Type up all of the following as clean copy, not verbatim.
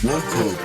Welcome.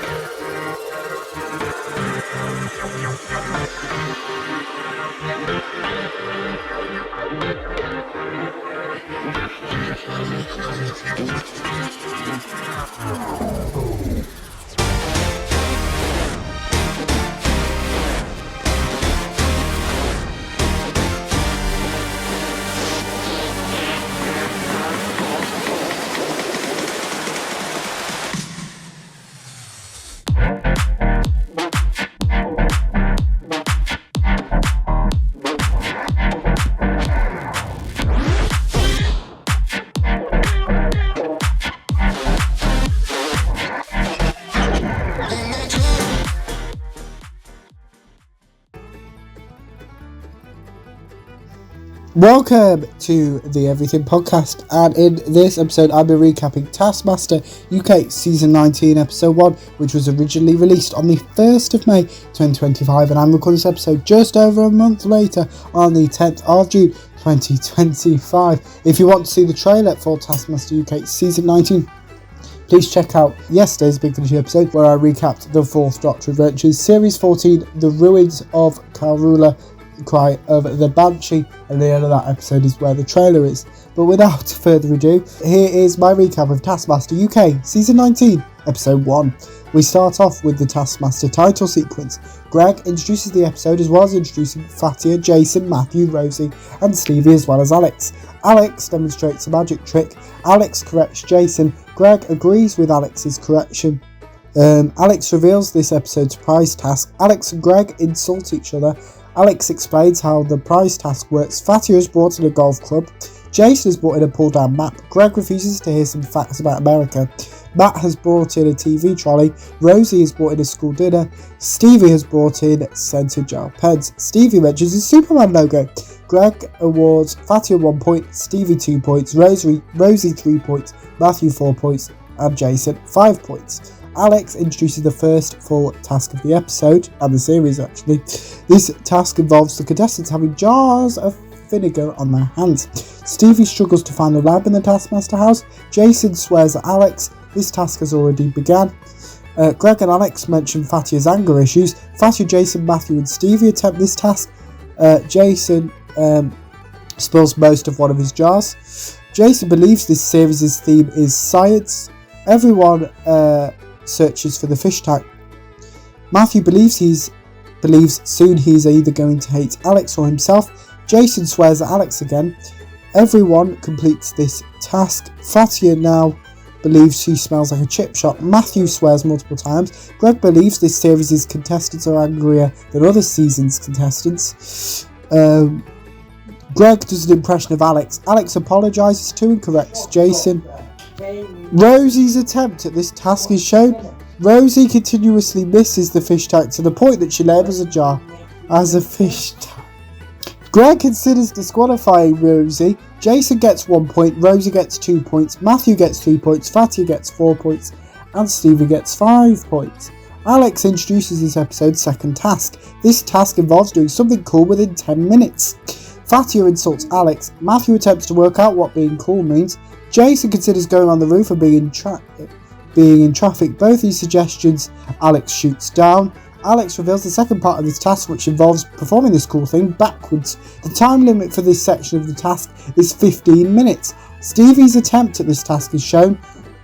Welcome to the Everything Podcast, and in this episode I'll be recapping Taskmaster UK Season 19 Episode 1, which was originally released on the 1st of May 2025, and I'm recording this episode just over a month later on the 10th of June 2025. If you want to see the trailer for Taskmaster UK Season 19, please check out yesterday's Big Finish episode where I recapped the 4th Doctor Adventures, Series 14, The Ruins of Karula, Cry of the Banshee, and the end of that episode is where the trailer is. But without further ado, here is my recap of Taskmaster UK Season 19 Episode 1. We start off with the Taskmaster title sequence. Greg introduces the episode as well as introducing Fatia, Jason, Matthew, Rosie and Stevie as well as Alex. Alex demonstrates a magic trick. Alex corrects Jason. Greg agrees with Alex's correction. Alex reveals this episode's prize task. Alex and Greg insult each other. Alex explains how the prize task works. Fatia has brought in a golf club. Jason has brought in a pull-down map. Greg refuses to hear some facts about America. Matt has brought in a TV trolley. Rosie has brought in a school dinner. Stevie has brought in scented gel pens. Stevie mentions a Superman logo. Greg awards Fatia 1 point, Stevie 2 points, Rosie 3 points, Matthew 4 points, and Jason 5 points. Alex introduces the first full task of the episode, and the series actually. This task involves the contestants having jars of vinegar on their hands. Stevie struggles to find a lab in the Taskmaster house. Jason swears at Alex. This task has already begun. Greg and Alex mention Fatia's anger issues. Fatia, Jason, Matthew and Stevie attempt this task. Jason spills most of one of his jars. Jason believes this series' theme is science. Everyone searches for the fish tank. Matthew believes soon he's either going to hate Alex or himself. Jason swears at Alex again. Everyone completes this task. Fatia now believes she smells like a chip shop. Matthew swears multiple times. Greg believes this series' contestants are angrier than other seasons' contestants. Greg does an impression of Alex. Alex apologises to and corrects Jason. Rosie's attempt at this task is shown. Rosie continuously misses the fish tank to the point that she labels a jar as a fish tank. Greg considers disqualifying Rosie. Jason gets 1 point, Rosie gets 2 points, Matthew gets 3 points, Fatia gets 4 points, and Stevie gets 5 points. Alex introduces this episode's second task. This task involves doing something cool within 10 minutes. Fatia insults Alex. Matthew attempts to work out what being cool means. Jason considers going on the roof and being in traffic. Both these suggestions Alex shoots down. Alex reveals the second part of this task, which involves performing this cool thing backwards. The time limit for this section of the task is 15 minutes. Stevie's attempt at this task is shown.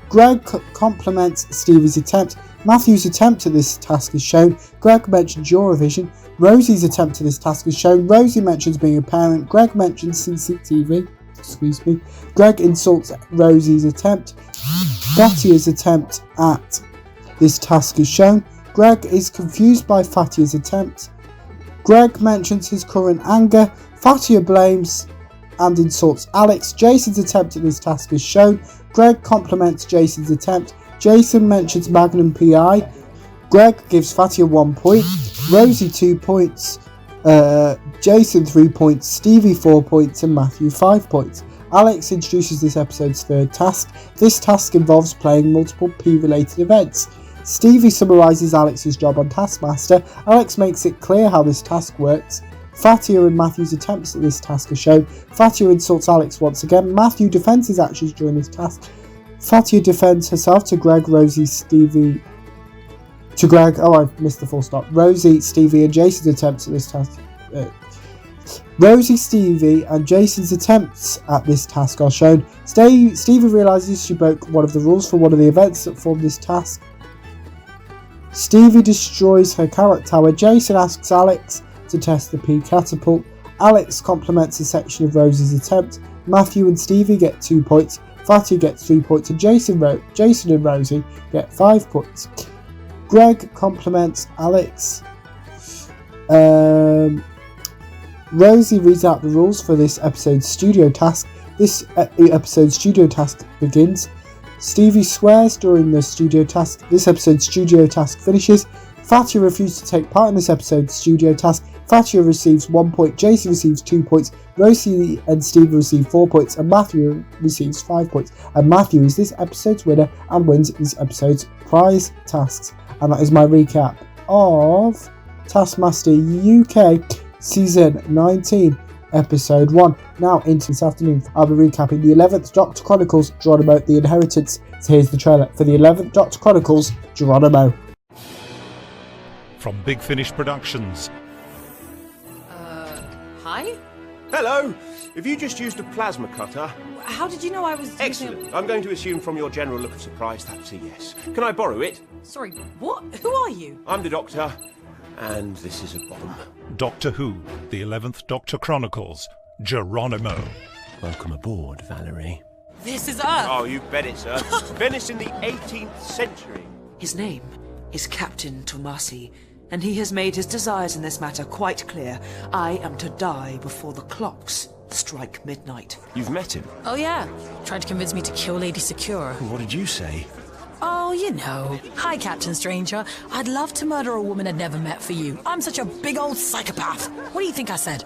Greg compliments Stevie's attempt. Matthew's attempt at this task is shown. Greg mentions Eurovision. Rosie's attempt at this task is shown. Rosie mentions being a parent. Greg mentions CCTV. Greg insults Rosie's attempt. Fatia's attempt at this task is shown. Greg is confused by Fatia's attempt. Greg mentions his current anger. Fatia blames and insults Alex. Jason's attempt at this task is shown. Greg compliments Jason's attempt. Jason mentions Magnum PI. Greg gives Fatia 1 point. Rosie 2 points. Jason 3 points, Stevie 4 points and Matthew 5 points. Alex introduces this episode's third task. This task involves playing multiple P-related events. Stevie summarises Alex's job on Taskmaster. Alex makes it clear how this task works. Fatia and Matthew's attempts at this task are shown. Fatia insults Alex once again. Matthew defends his actions during this task. Fatia defends herself to Greg, Rosie, Stevie To Greg, oh, I missed the full stop. Rosie, Stevie, and Jason's attempts at this task. Rosie, Stevie, and Jason's attempts at this task are shown. Stevie realises she broke one of the rules for one of the events that formed this task. Stevie destroys her carrot tower. Jason asks Alex to test the pea catapult. Alex compliments a section of Rosie's attempt. Matthew and Stevie get 2 points. Fatty gets 3 points, and Jason and Rosie get 5 points. Greg compliments Alex. Rosie reads out the rules for this episode's studio task. This episode's studio task begins. Stevie swears during the studio task. This episode's studio task finishes. Fatty refuses to take part in this episode's studio task. Fatty receives 1 point. Jason receives 2 points. Rosie and Stevie receive 4 points, and Matthew receives 5 points. And Matthew is this episode's winner and wins this episode's prize tasks. And that is my recap of Taskmaster UK Season 19, Episode 1. Now into this afternoon, I'll be recapping the 11th Doctor Chronicles, Geronimo, The Inheritance. So here's the trailer for the 11th Doctor Chronicles, Geronimo. From Big Finish Productions. Hi? Hello! Have you just used a plasma cutter? How did you know I was Excellent. I'm going to assume from your general look of surprise that's a yes. Can I borrow it? Sorry, what? Who are you? I'm the Doctor, and this is a bomb. Doctor Who, the 11th Doctor Chronicles, Geronimo. Welcome aboard, Valerie. This is Earth! Oh, you bet it, sir. Venice in the 18th century. His name is Captain Tomasi, and he has made his desires in this matter quite clear. I am to die before the clocks strike midnight. You've met him? Oh yeah, tried to convince me to kill Lady Secure. What did you say? Oh, you know. Hi, Captain Stranger. I'd love to murder a woman I'd never met for you. I'm such a big old psychopath. What do you think I said?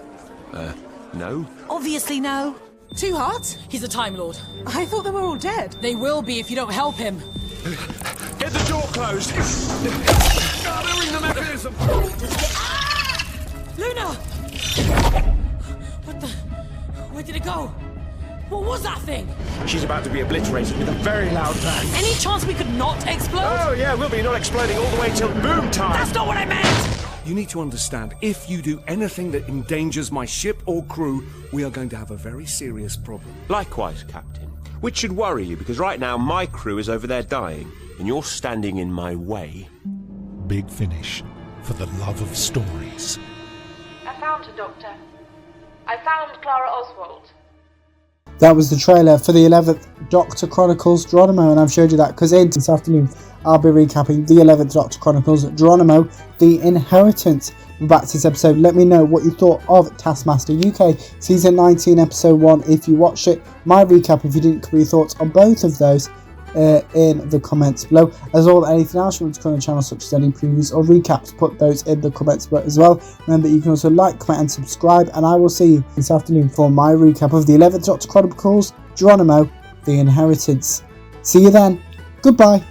No? Obviously no. Two Hearts? He's a Time Lord. I thought they were all dead. They will be if you don't help him. Get the door closed! Gathering the mechanism! Luna! What the... Where did it go? What was that thing? She's about to be obliterated with a very loud bang. Any chance we could not explode? Oh, yeah, we'll be not exploding all the way till boom time. That's not what I meant! You need to understand, if you do anything that endangers my ship or crew, we are going to have a very serious problem. Likewise, Captain. Which should worry you, because right now my crew is over there dying, and you're standing in my way. Big Finish, for the love of stories. I found her, Doctor. I found Clara Oswald. That was the trailer for the 11th Doctor Chronicles, Geronimo, and I've showed you that because this afternoon I'll be recapping the 11th Doctor Chronicles, Geronimo, The Inheritance. We're back to this episode. Let me know what you thought of Taskmaster UK Season 19, Episode 1 if you watched it. My recap if you didn't, give your thoughts on both of those in the comments below. As well as anything else you want to come on the channel, such as any previews or recaps, put those in the comments below as well. Remember, you can also like, comment and subscribe, and I will see you this afternoon for my recap of the 11th Doctor Chronicles, Geronimo, The Inheritance. See you then. Goodbye.